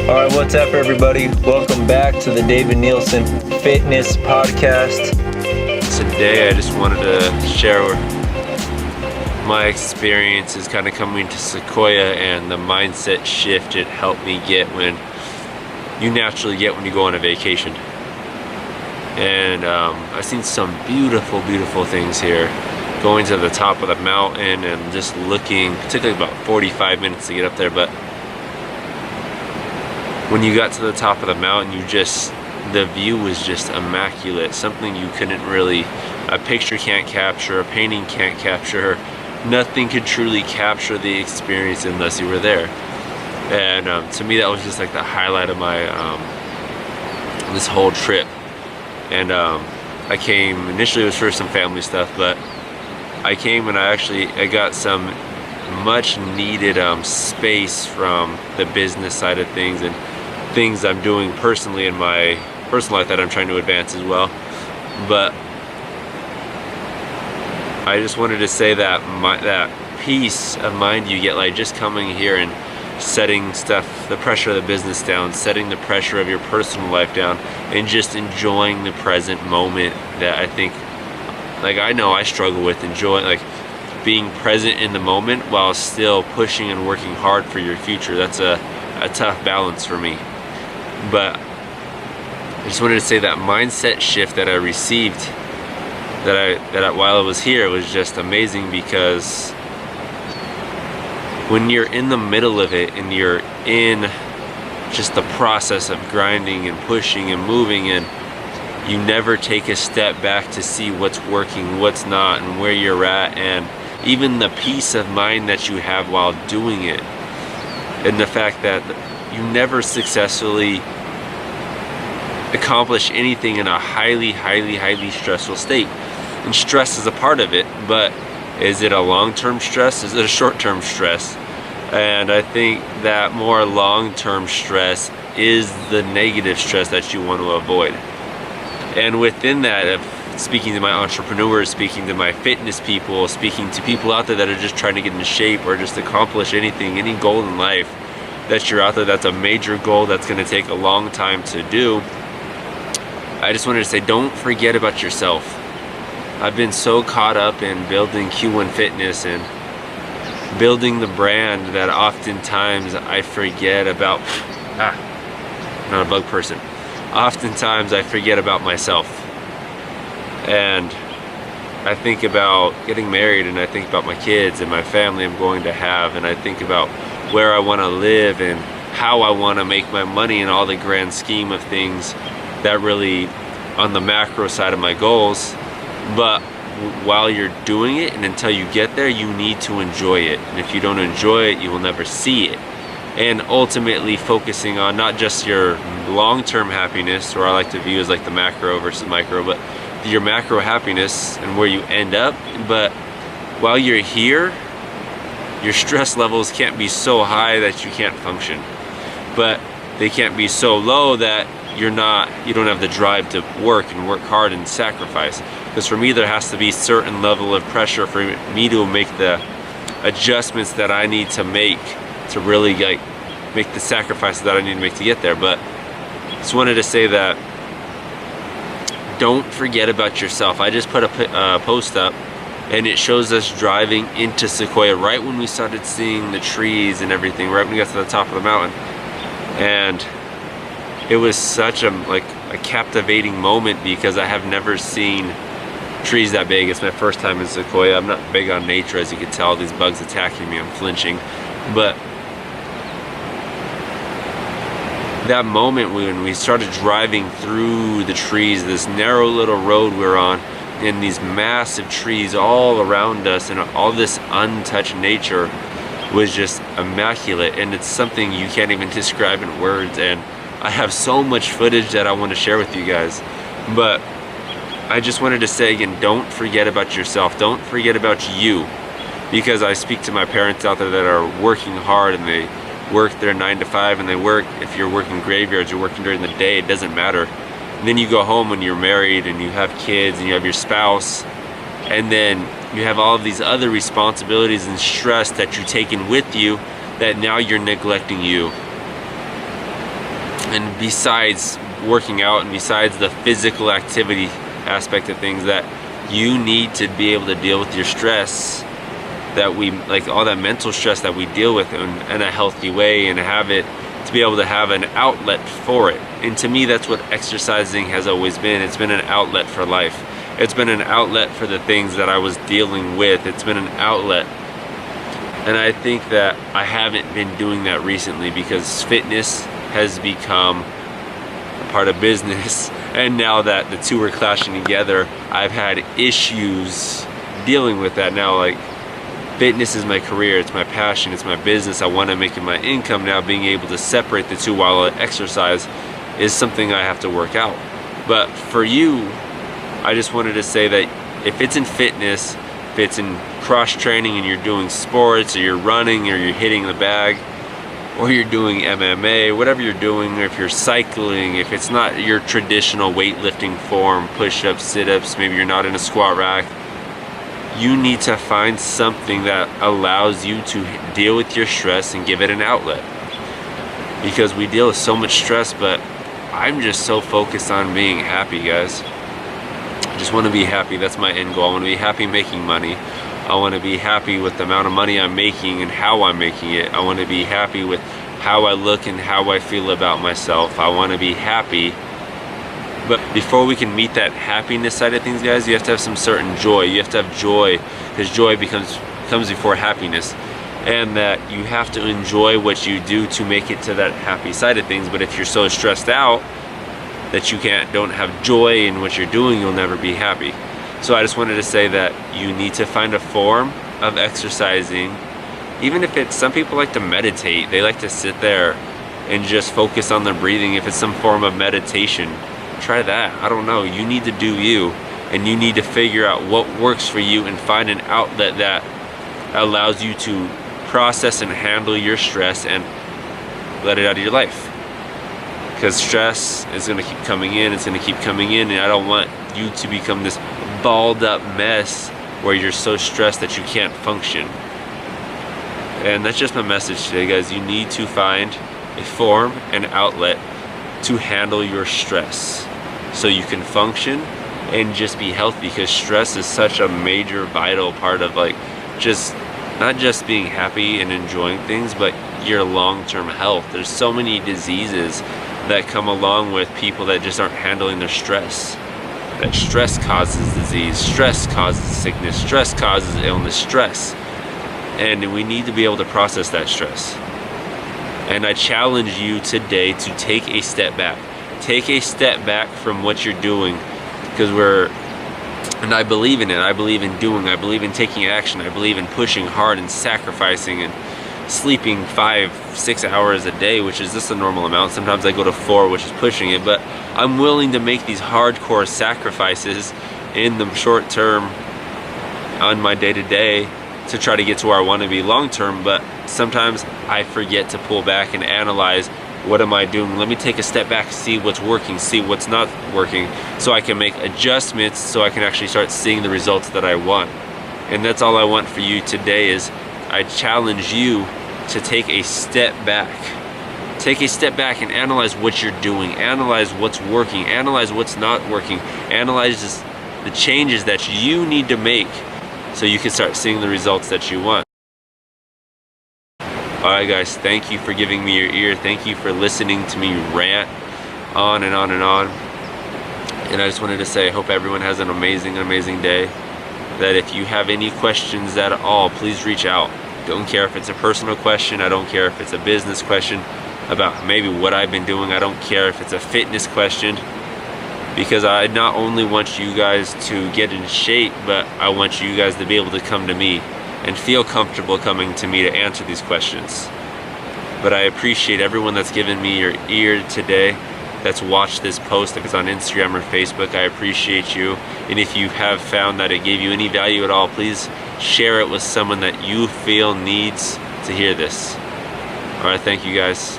Alright, what's up everybody? Welcome back to the David Nielsen Fitness Podcast. Today I just wanted to share my experiences kind of coming to Sequoia and the mindset shift it helped me get when you naturally get when you go on a vacation. And I've seen some beautiful things here. Going to the top of the mountain and just looking, it took like about 45 minutes to get up there, but when you got to the top of the mountain, the view was just immaculate. Something you couldn't really, a picture can't capture, a painting can't capture. Nothing could truly capture the experience unless you were there. And to me, that was just like the highlight of my this whole trip. And I came, initially it was for some family stuff, but I came and I got some much needed space from the business side of things and things I'm doing personally in my personal life that I'm trying to advance as well. But I just wanted to say that that peace of mind you get, like just coming here and setting the pressure of the business down, setting the pressure of your personal life down, and just enjoying the present moment. That I think, like, I know I struggle with enjoying, like, being present in the moment while still pushing and working hard for your future. That's a tough balance for me. But I just wanted to say that mindset shift that I received, while I was here, was just amazing, because when you're in the middle of it and you're in just the process of grinding and pushing and moving, and you never take a step back to see what's working, what's not, and where you're at, and even the peace of mind that you have while doing it, and the fact that you never successfully accomplish anything in a highly stressful state. And stress is a part of it, but is it a long-term stress? Is it a short-term stress? And I think that more long-term stress is the negative stress that you want to avoid. And within that, speaking to my entrepreneurs, speaking to my fitness people, speaking to people out there that are just trying to get into shape or just accomplish anything, any goal in life that you're out there that's a major goal that's going to take a long time to do, I just wanted to say, don't forget about yourself. I've been so caught up in building Q1 Fitness and building the brand that oftentimes I forget about, not a bug person. Oftentimes I forget about myself. And I think about getting married, and I think about my kids and my family I'm going to have, and I think about where I want to live and how I want to make my money and all the grand scheme of things that really on the macro side of my goals. But while you're doing it and until you get there, you need to enjoy it. And if you don't enjoy it, you will never see it. And ultimately focusing on not just your long-term happiness, or I like to view as like the macro versus micro, but your macro happiness and where you end up. But while you're here, your stress levels can't be so high that you can't function, but they can't be so low that you don't have the drive to work hard and sacrifice. Because for me, there has to be certain level of pressure for me to make the adjustments that I need to make to really make the sacrifices that I need to make to get there. But just wanted to say that don't forget about yourself. I just put a post up, and it shows us driving into Sequoia right when we started seeing the trees and everything, right when we got to the top of the mountain. And it was such a captivating moment, because I have never seen trees that big. It's my first time in Sequoia. I'm not big on nature, as you can tell. These bugs attacking me, I'm flinching. But that moment when we started driving through the trees, this narrow little road we're on, and these massive trees all around us, and all this untouched nature was just immaculate. And it's something you can't even describe in words. And I have so much footage that I want to share with you guys. But I just wanted to say again, don't forget about yourself. Don't forget about you. Because I speak to my parents out there that are working hard, and they work their 9 to 5, and they work, if you're working graveyards, you're working during the day, it doesn't matter. And then you go home when you're married and you have kids and you have your spouse, and then you have all of these other responsibilities and stress that you're taking with you, that now you're neglecting you. And besides working out and besides the physical activity aspect of things, that you need to be able to deal with your stress, that we, like all that mental stress that we deal with in a healthy way, and have it to be able to have an outlet for it. And to me, that's what exercising has always been. It's been an outlet for life. It's been an outlet for the things that I was dealing with. It's been an outlet. And I think that I haven't been doing that recently because fitness has become a part of business. And now that the two are clashing together, I've had issues dealing with that now. Like, fitness is my career, it's my passion, it's my business. I want to make it my income. Now being able to separate the two while I exercise is something I have to work out. But for you, I just wanted to say that if it's in fitness, if it's in cross training and you're doing sports, or you're running, or you're hitting the bag, or you're doing MMA, whatever you're doing, or if you're cycling, if it's not your traditional weightlifting form, push-ups, sit-ups, maybe you're not in a squat rack, you need to find something that allows you to deal with your stress and give it an outlet. Because we deal with so much stress, but I'm just so focused on being happy, guys. I just want to be happy. That's my end goal. I want to be happy making money. I want to be happy with the amount of money I'm making and how I'm making it. I want to be happy with how I look and how I feel about myself. I want to be happy. But before we can meet that happiness side of things, guys, you have to have some certain joy. You have to have joy, because joy comes before happiness. And that you have to enjoy what you do to make it to that happy side of things. But if you're so stressed out that you don't have joy in what you're doing, you'll never be happy. So I just wanted to say that you need to find a form of exercising. Even if it's, some people like to meditate, they like to sit there and just focus on their breathing. If it's some form of meditation, try that. I don't know. You need to do you, and you need to figure out what works for you and find an outlet that allows you to process and handle your stress and let it out of your life. Because stress is going to keep coming in, it's going to keep coming in, and I don't want you to become this balled up mess where you're so stressed that you can't function. And that's just my message today, guys. You need to find a form, an outlet to handle your stress so you can function and just be healthy, because stress is such a major vital part of, like, just not just being happy and enjoying things, but your long-term health. There's so many diseases that come along with people that just aren't handling their stress. That stress causes disease, stress causes sickness, stress causes illness, stress. And we need to be able to process that stress. And I challenge you today to take a step back. Take a step back from what you're doing, because and I believe in it. I believe in doing. I believe in taking action. I believe in pushing hard and sacrificing and sleeping 5-6 hours a day, which is just a normal amount. Sometimes I go to 4, which is pushing it, but I'm willing to make these hardcore sacrifices in the short term on my day-to-day to try to get to where I want to be long term. But sometimes I forget to pull back and analyze, what am I doing? Let me take a step back, see what's working, see what's not working, so I can make adjustments, so I can actually start seeing the results that I want. And that's all I want for you today. Is I challenge you to take a step back. Take a step back and analyze what you're doing. Analyze what's working. Analyze what's not working. Analyze the changes that you need to make so you can start seeing the results that you want. Alright guys, thank you for giving me your ear. Thank you for listening to me rant on and on and on. And I just wanted to say, I hope everyone has an amazing, amazing day. That if you have any questions at all, please reach out. Don't care if it's a personal question. I don't care if it's a business question about maybe what I've been doing. I don't care if it's a fitness question, because I not only want you guys to get in shape, but I want you guys to be able to come to me and feel comfortable coming to me to answer these questions. But I appreciate everyone that's given me your ear today, that's watched this post, if it's on Instagram or Facebook. I appreciate you. And if you have found that it gave you any value at all, please share it with someone that you feel needs to hear this. All right, thank you guys.